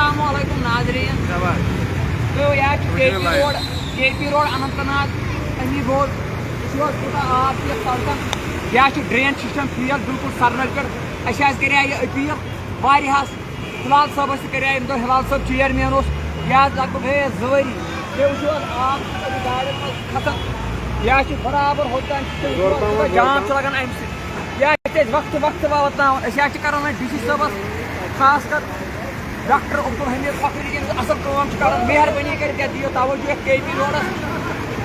السلام علیکم ناظرین تو یہ کے پی روڈ اننت ناگ امی بوڑ کوتاہ آب چھ سڑکن یہ ڈرین سسٹم فیل بالکل سرنل پہ اَسہِ حظ کرے یہ اپیل واریاہس ہلال صٲبس تہِ کرے ییٚمہِ دۄہ ہلال صٲب چیئرمین اوس یہِ حظ لگ بگ گٔیے 2 ؤری بیٚیہِ وٕچھِو حظ آب گاڑٮ۪ن منٛز کھسان یہِ حظ چھِ برابر ہوٚتام جام چھُ لگان اَمہِ سۭتۍ یہِ حظ چھِ أسۍ وقتہٕ واتناوان أسۍ حظ چھِ کران وۄنۍ ڈی سی صٲبس خاص کر ڈاکٹر عبدالحمید فخری ییٚمِس اصل کٲم چھِ کران مہربٲنی کٔرِتھ یتھ دِیِو توجہ یتھ کے پی روڈس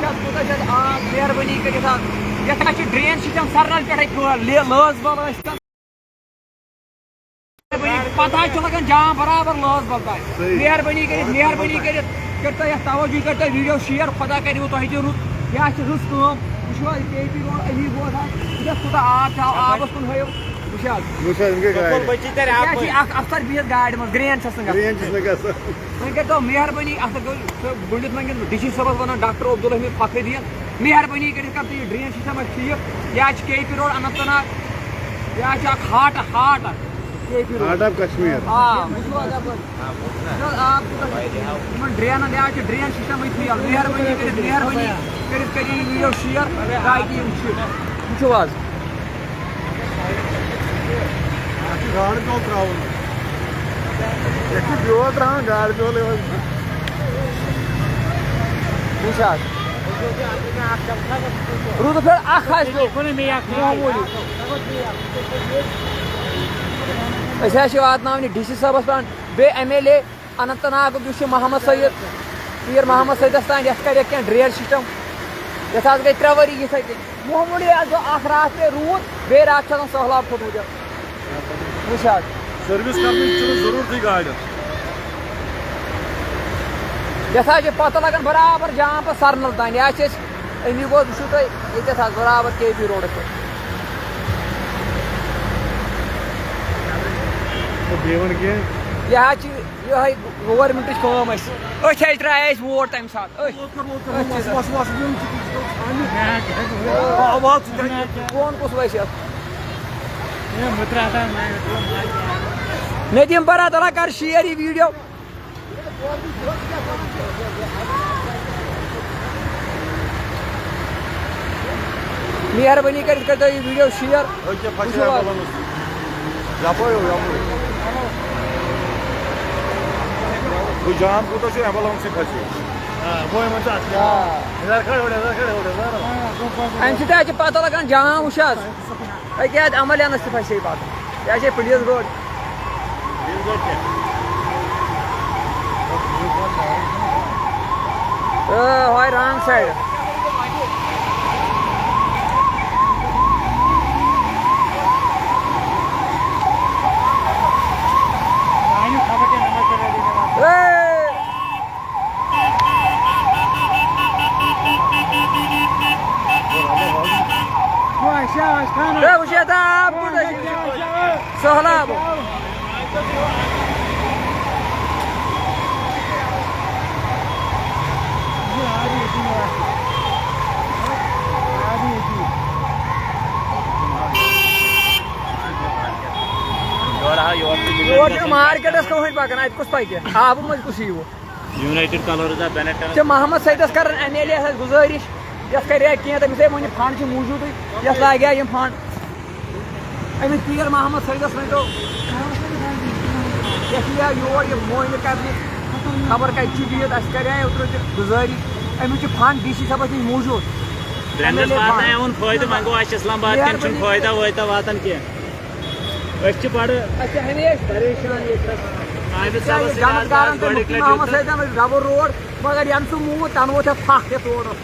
کوٗتاہ چھِ اَتھ آب مہربٲنی کٔرِتھ حظ یتھ حظ چھِ ڈرین سسٹم سرنل پٮ۪ٹھے لٲز بل ٲسۍ پتہ حظ چھُ لگان جام برابر لٲز بل تانۍ مہربٲنی کٔرِتھ کٔرتو یتھ توجہ کٔرتو ویڈیو شیر خدا کٔرِو تۄہہِ تہِ رُت یہِ حظ چھِ رٕژ کٲم وٕچھو حظ کے پی روڈ أمی بوز حظ یتھ کوٗتاہ آب چھُ آبس کُن ہٲیِو افسر بِہِتھ گاڑِ منٛز گرین چھس نہٕ گژھان وۄنۍ کٔرتو مہربٲنی اتھ بٔڑِتھ وۄنۍ ڈی سی صٲبس ونان ڈاکٹر عبدالحمید فخری مہربٲنی کٔرِتھ کر تہٕ یہِ ڈرین سسٹم اَسہِ ٹھیٖک یہِ حظ چھِ کے پی روڈ اننت ناگ یہِ حظ چھِ اکھ ہاٹ کے پی روڈ آف کشمیٖر وٕچھِو حظ یپٲرۍ آب یِمن ڈرینن یہِ حظ چھِ ڈرین سسٹم فیل مہربٲنی کٔرِتھ کٔرِو یہِ ویڈیو شیر تاکہِ یِم چھِ وٕچھِو حظ گاڑ چول بیول ترٛاوان گاڑ چولے وٕچھ حظ روٗد پھِر اکھ حظ معموٗلی أسۍ حظ چھِ واتناونہِ ڈی سی صٲبس پٮ۪ٹھ بیٚیہِ ایم ایل اے اننت ناگُک یُس چھُ محمد سید پیٖر محمد سیدس تانۍ یتھ کرِ کینٛہہ ڈرین سسٹم یتھ حظ گٔے 3 ؤری یِتھٕے کٔنۍ معموٗلی حظ گوٚو اکھ راتھ پیٚیہِ روٗد بیٚیہِ راتھ چھُ آسان سہلاب کھوٚتمُت وٕچھ حظ سٔروِس کرنٕچ چھُنہٕ ضروٗرتٕے گاڑٮ۪ن یتھ حظ چھِ پتہ لگان برابر جام پتہٕ سرنل تانۍ یہِ حظ چھِ أسۍ امی گوٚو وٕچھِو تُہۍ ییٚتٮ۪تھ حظ برابر کے پی روڈس پٮ۪ٹھ بیٚیہِ وَن کینٛہہ یہِ حظ چھِ یِہوٚے گورمنٹٕچ کٲم اَسہِ أتھۍ حظ ترٛایے اَسہِ ووٹ تَمہِ ساتہٕ فون کُس وَسہِ ندیٖم برات اللہ کر شیر یہِ ویٖڈیو مہربٲنی کٔرِتھ کٔرۍتو یہِ ویٖڈیو شیر جام کوٗتاہ چھُ ایمبولینسٕے کھسہِ اَمہِ سۭتۍ حظ چھِ پتہ لگان جام وٕچھ حظ أکیٛاہ حظ ایمبولینس تہِ پھسے پتہٕ یہِ حظ چھِ پُلیٖس گٲڑۍ ہۄے رانٛگ سایڈ وٕچھ یتھ آب کوٗتاہ چھُ سہلاب یور چھُ مارکیٹس کٕہٕنۍ پکان اتہِ کُس پکہِ آبہٕ منٛز کُس ییٖوٕ یونایٹڈ کلٲرٕز چھِ محمد سیدس کران ایم ایل اے یس گُزٲرِش یتھ کرِ کینٛہہ تٔمِس ہے وۄنۍ فنڈ چھِ موٗجوٗدٕے یتھ لاگہِ ہا یِم فنڈ أمِس پیٖر محمد سیدس ؤنۍتو یتھ یی ہا یور یہِ معٲینہٕ کرنہِ خبر کتہِ چھُ بِہِتھ اَسہِ کرے اوترٕ تہِ گُزٲرِش أمِس چھُ فنڈ ڈی سی صٲبس نِش موٗجوٗد برینڈس واتناون فٲیدٕ وۄنۍ گوٚو اَسہِ اسلام آباد کٮ۪ن چھُنہٕ فٲیدٕ وٲیدٕ واتان کینٛہہ أسۍ چھِ بڑٕ اَسہِ چھِ ہمیشہِ پریشان عابد صٲبس جنت گارن محمد سیدن ڈبل روڈ مگر یم سُہ موٗد تنہٕ ووت اتھ پھکھ یتھ روڈس